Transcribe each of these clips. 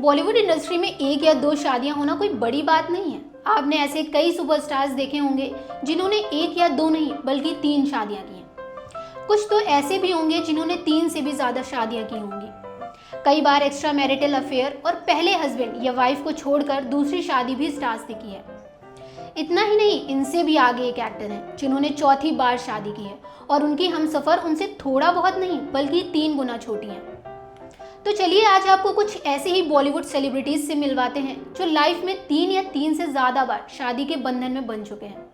Bollywood industry में एक या दो शादियां होना कोई बड़ी बात नहीं है। आपने ऐसे कई सुपरस्टार्स देखे होंगे जिन्होंने एक या दो नहीं बल्कि 3 शादियां की हैं। कुछ तो ऐसे भी होंगे जिन्होंने 3 से भी ज्यादा शादियां की होंगी। कई बार एक्स्ट्रा मैरिटल अफेयर और पहले हस्बैंड या वाइफ को छोड़कर दूसरी शादी भी स्टार्स ने की है। इतना ही नहीं, इनसे भी आगे एक एक्टर हैं जिन्होंने चौथी बार शादी की है और उनकी हमसफर उनसे थोड़ा बहुत नहीं बल्कि 3 गुना छोटी है। तो चलिए आज आपको कुछ ऐसे ही बॉलीवुड सेलिब्रिटीज से मिलवाते हैं जो लाइफ में 3 या 3 से ज्यादा बार शादी के बंधन में बन चुके हैं।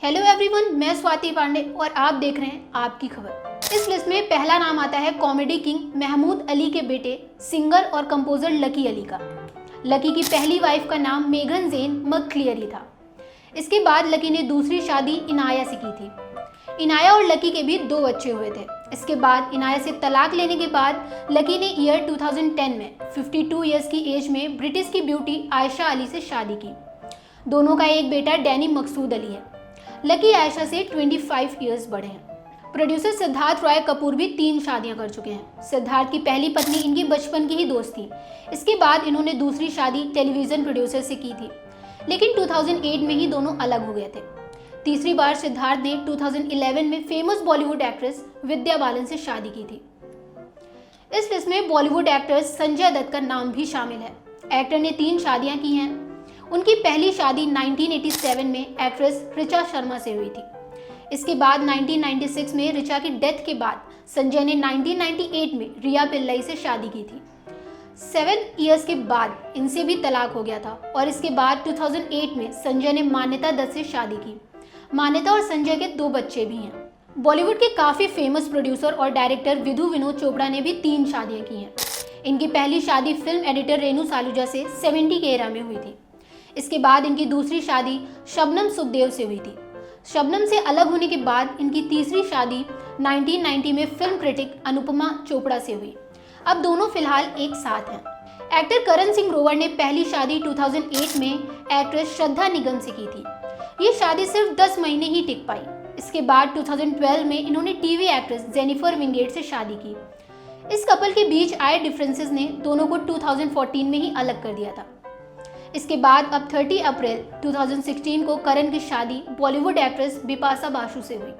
हेलो एवरीवन, मैं स्वाति पांडे और आप देख रहे हैं आपकी खबर। इस लिस्ट में पहला नाम आता है कॉमेडी किंग महमूद अली के बेटे सिंगर और कंपोजर लकी अली का। लकी की पहली वाइफ का नाम मेघन ज़ेन मक्लियरी था। इसके बाद लकी ने दूसरी शादी इनाया से की थी। इनाया और लकी के भी 2 बच्चे हुए थे। इसके बाद इनाया से तलाक लेने के बाद लकी ने ईयर 2010 में 52 इयर्स की एज में ब्रिटिश की ब्यूटी आयशा अली से शादी की। दोनों का एक बेटा डैनी मकसूद अली है। लकी आयशा से 25 इयर्स बड़े हैं। प्रोड्यूसर सिद्धार्थ रॉय कपूर भी 3 शादियां कर चुके हैं। सिद्धार्थ की पहली पत्नी इनकी बचपन की ही दोस्त थी। इसके बाद इन्होंने दूसरी शादी टेलीविजन प्रोड्यूसर से की थी, लेकिन 2008 में ही दोनों अलग हो गए थे। तीसरी बार सिद्धार्थ ने 2011 में फेमस बॉलीवुड एक्ट्रेस विद्या बालन से शादी की थी। इस लिस्ट में बॉलीवुड एक्टर संजय दत्त का नाम भी शामिल है। एक्टर ने 3 शादियां की हैं। उनकी पहली शादी 1987 में एक्ट्रेस ऋचा शर्मा से हुई थी। इसके बाद 1996 में ऋचा की डेथ के बाद संजय ने 1998 में रिया पिल्लई से शादी की थी। 7 इयर्स के बाद इनसे भी तलाक हो गया था और इसके बाद 2008 में संजय ने मान्यता दत्त से शादी की। मान्यता और संजय के 2 बच्चे भी हैं। बॉलीवुड के काफ़ी फेमस प्रोड्यूसर और डायरेक्टर विधु विनोद चोपड़ा ने भी 3 शादियां की हैं। इनकी पहली शादी फिल्म एडिटर रेनू सालूजा से 70 के एरा में हुई थी। इसके बाद इनकी दूसरी शादी शबनम सुखदेव से हुई थी। शबनम से अलग होने के बाद इनकी तीसरी शादी 1990 में फिल्म क्रिटिक अनुपमा चोपड़ा से हुई। अब दोनों फिलहाल एक साथ हैं। एक्टर करण सिंह ग्रोवर ने पहली शादी 2008 में एक्ट्रेस श्रद्धा निगम से की थी। ये शादी सिर्फ 10 महीने ही टिक पाई। इसके बाद 2012 में इन्होंने टीवी एक्ट्रेस जेनिफर विंगेट से शादी की। इस कपल के बीच आए डिफरेंसेस ने दोनों को 2014 में ही अलग कर दिया था। इसके बाद अब 30 अप्रैल 2016 को करण की शादी बॉलीवुड एक्ट्रेस बिपाशा बासु से हुई।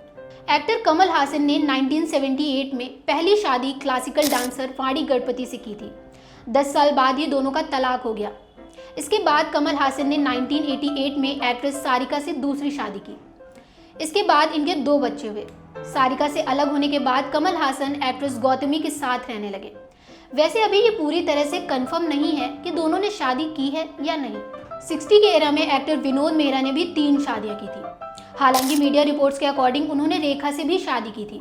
एक्टर कमल हासन ने 1978 में पहली शादी क्लासिकल डांसर वाणी गणपति से की थी। 10 साल बाद ये दोनों का तलाक हो गया। इसके बाद कमल हासन ने 1988 में एक्ट्रेस सारिका से दूसरी शादी की। इसके बाद इनके 2 बच्चे हुए। सारिका से अलग होने के बाद कमल हासन एक्ट्रेस गौतमी के साथ रहने लगे। वैसे अभी ये पूरी तरह से कंफर्म नहीं है कि दोनों ने शादी की है या नहीं। 60 के एरा में एक्टर विनोद मेहरा ने भी 3 शादियां की थी। हालांकि मीडिया रिपोर्ट्स के अकॉर्डिंग उन्होंने रेखा से भी शादी की थी।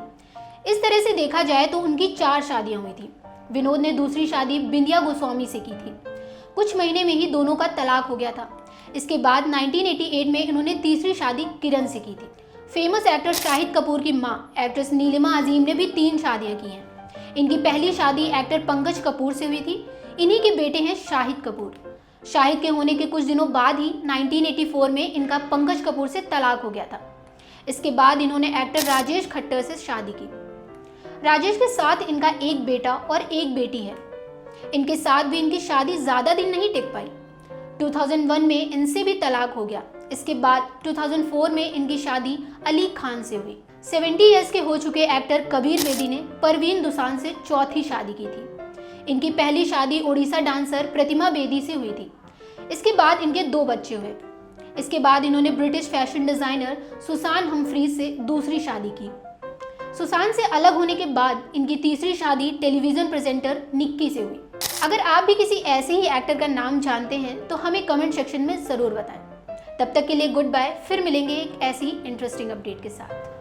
इस तरह से देखा जाए तो उनकी 4 शादियां हुई थी। विनोद ने दूसरी शादी बिंदिया गोस्वामी से की थी। कुछ महीने में ही दोनों का तलाक हो गया था। इसके बाद 1988 में इन्होंने तीसरी शादी किरण से की थी। फेमस एक्टर शाहिद कपूर की मां एक्ट्रेस नीलिमा अजीम ने भी 3 शादियां की हैं। इनकी पहली शादी एक्टर पंकज कपूर से हुई थी। इन्हीं के बेटे हैं शाहिद कपूर। शाहिद के होने के कुछ दिनों बाद ही 1984 में इनका पंकज कपूर से तलाक हो गया था। इसके बाद इन्होंने एक्टर राजेश खट्टर से शादी की। राजेश के साथ इनका एक बेटा और एक बेटी है। इनके साथ भी इनकी शादी ज़्यादा दिन नहीं टिक पाई। 2001 में इनसे भी तलाक हो गया। इसके बाद 2004 में इनकी शादी अली खान से हुई। 70 इयर्स के हो चुके एक्टर कबीर बेदी ने परवीन दुसान से चौथी शादी की थी। इनकी पहली शादी ओडिशा डांसर प्रतिमा बेदी से हुई थी। इसके बाद इनके 2 बच्चे हुए। इसके बाद इन्होंने British fashion designer Susan Humphreys से दूसरी शादी की। सुसान से अलग होने के बाद इनकी तीसरी शादी टेलीविज़न प्रेजेंटर निक्की से हुई। अगर आप भी किसी ऐसे ही एक्टर का नाम जानते हैं तो हमें कमेंट सेक्शन में ज़रूर बताएं। तब तक के लिए गुड बाय। फिर मिलेंगे एक ऐसी इंटरेस्टिंग अपडेट के साथ।